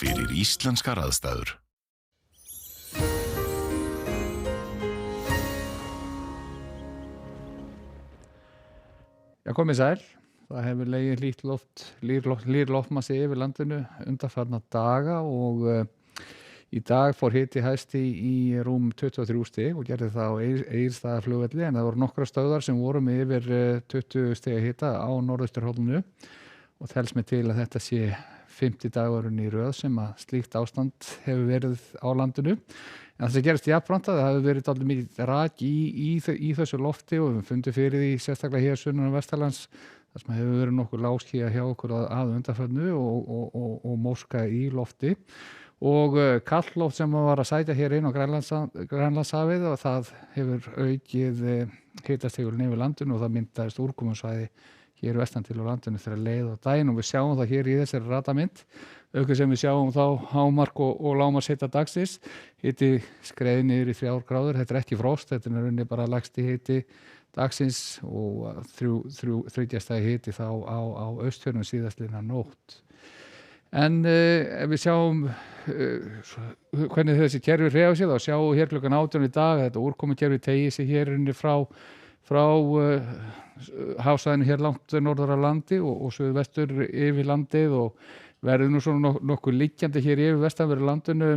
fyrir íslenskar aðstæður. Já, komið sæl. Það hefur legið hlýr loftmassi yfir landinu undanfarna daga og í dag fór hiti hæst í rúm 23 stig og gerði það á Egilsstaðaflugvelli, en það voru nokkrar stöðvar sem voru með yfir 20 stiga hita á norðausturhorninu og telst mér til að þetta sé 50 dagurinn í röð sem að slíkt ástand hefur verið á landinu. En það sem gerist jafnframt að það hefur verið dálítið mikið rak í þessu lofti og við fundum fyrir því sérstaklega hér sunnan Vesturlands þar sem hefur verið nokkuð lágskýjað hjá okkur að undanförnu og móska í lofti. Og kalt loft sem var að sætja hér inn á Grænlandshafið og það hefur aukið hitastigurinn yfir landinu og það myndaðist úrkomusvæði hér vestan til á landinu þegar leið á daginn og við sjáum það hér í þessari ratamynd. Auk sem við sjáum þá hámark og lágmarkshita dagsins. Hiti skreið niður í 3 gráður, þetta er ekki frost, þetta er rauninni bara lægsti hiti dagsins og 3 stigi hiti þá á Austfjörðum síðastliðna nótt. En ef við sjáum hvernig þessi kerfi hreyfa sig, þá sjáum við hér klukkan 18 í dag, þetta úrkomukerfi teygir sig hér frá hafsvæðinu hér langt norður af landi og suðvestur yfir landið og verður nú svona nokkuð liggjandi hér yfir vestanverðu landinu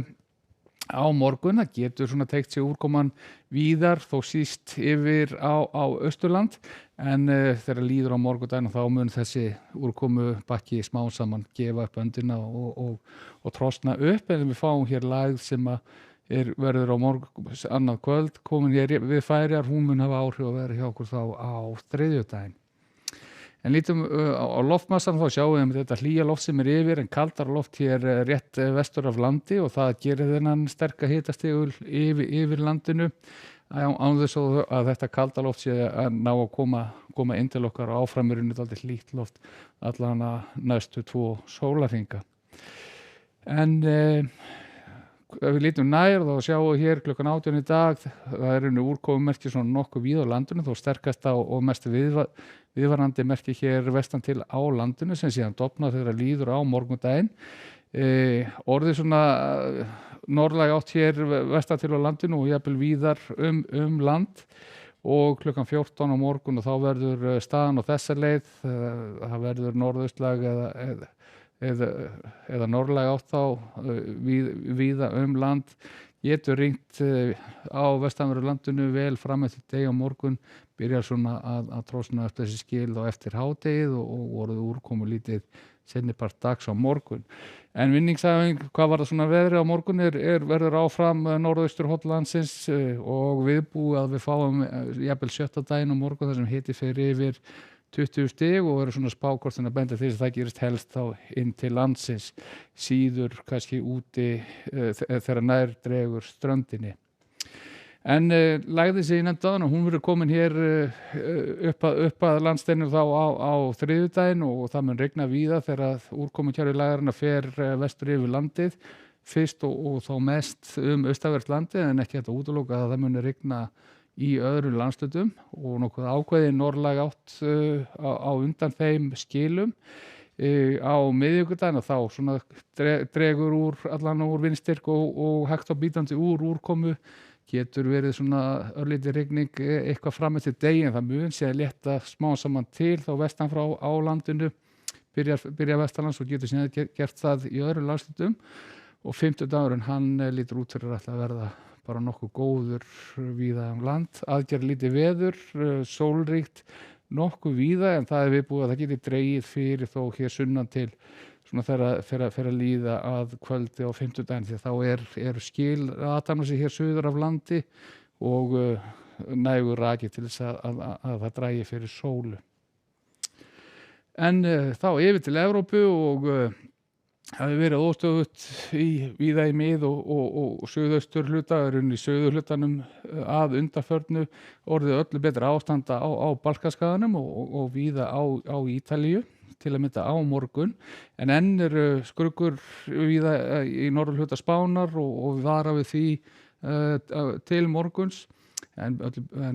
á morgun. Það getur svona teygt sig úrkoman víðar þó síst yfir á Austurland, en þegar líður á morgundaginn þá mun þessi úrkomu bakki smá saman gefa upp öndina og trosna upp, en við fáum hér lægð sem verður á annað kvöld komin hér við Færeyjar, hún mun hafa áhrif að vera hjá okkur þá á þriðjudaginn. En lítum á loftmassan, þá sjáum við þetta hlýja loft sem yfir, en kaldara loft hér rétt vestur af landi og það gerir þennan sterka hitastigul yfir landinu án þess að þetta kalda loft sé að ná að koma inn til okkar og áframurinn dálítið hlýtt loft allan næstu 2 sólarhringa. En ef við lítum nær þá sjáum við hér klukkan 18 í dag, það úrkomumerki svona nokkuð víða á landinu, þó sterkasta og mest viðvarandi merki hér vestan til á landinu sem síðan dofnar þegar líður á morgundaginn. Orðið svona norðlæg átt hér vestan til á landinu og jafnvel víðar land og klukkan 14 á morgun og þá verður staðan á þessa leið, það verður norðaustlæg eða norðlæg átt þá víða land, getur ringt á vestanverðu landinu vel fram eftir degi á morgun, byrjar svona að trósna eftir þessi skil og eftir hádegið og voruð úrkomu lítið seinnipart dags á morgun. En vinningshæfing, hvað var það svona veðri á morgun verður áfram norðausturhorn landsins og viðbúið að við fáum jafnvel 7. daginn á morgun þar sem hiti fer yfir 20 stig og verður svona spákortin að benda til þess að það gerist helst þá inn til landsins, síður kannski úti þegar nær dregur ströndinni. En lagði sig í nefndaðan og hún verður komin hér upp að landsteinum þá á þriðjudaginn og það mun rigna víða þegar úrkomukerfi lagarinnar fer vestur yfir landið fyrst og þá mest austanvert landið, en ekki þetta útiloka að það muni rigna í öðrum landshlutum og nokkuð ákveðin norðlæg átt á undan þeim skilum á miðvikudaginn og þá svona dregur úr vindstyrk og hægt á bítandi úrkomu, getur verið svona örlítið rigning eitthvað fram eftir degi, en það mun sé að létta smá saman til þá vestan frá á landinu, byrja vestanlands og getur síðan gert það í öðrum landshlutum og 50 dagurinn hann lítur út fyrir að verða bara nokkuð góður víða land, aðgerð lítið veður, sólríkt nokkuð víða, en það viðbúið að það geti dregið fyrir þó hér sunnan til svona þegar að líða að kvöldi á 50 daginn, því þá er skil aðtæmna sig hér suður af landi og nægur raki til þess að það dragi fyrir sólu. En þá yfir til Evrópu og hafi verið óstöðugt víða í mið og suðaustur hluta, í suðurhlutanum að undanförnu orðið öllu betra ástanda á Balkanskaganum og víða á Ítalíu til að mynda á morgun, en enn eru skruggur víða í norðurhluta Spánar og við vara við því til morguns, en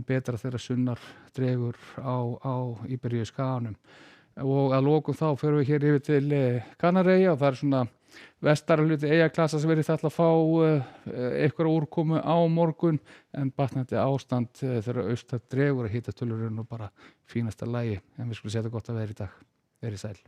betra þegar sunnar dregur á Íberíuskaganum. og að lokum þá förum við hér yfir til Kanaríeyja og það er svona vestara hluti eyjaklasa sem verið ætla að fá einhverja úrkomu á morgun en batnandi ástand þegar austan dregur að hitatölur eru nú bara fínasta lagi en við skulum setja gott að vera í dag. Verið sæl.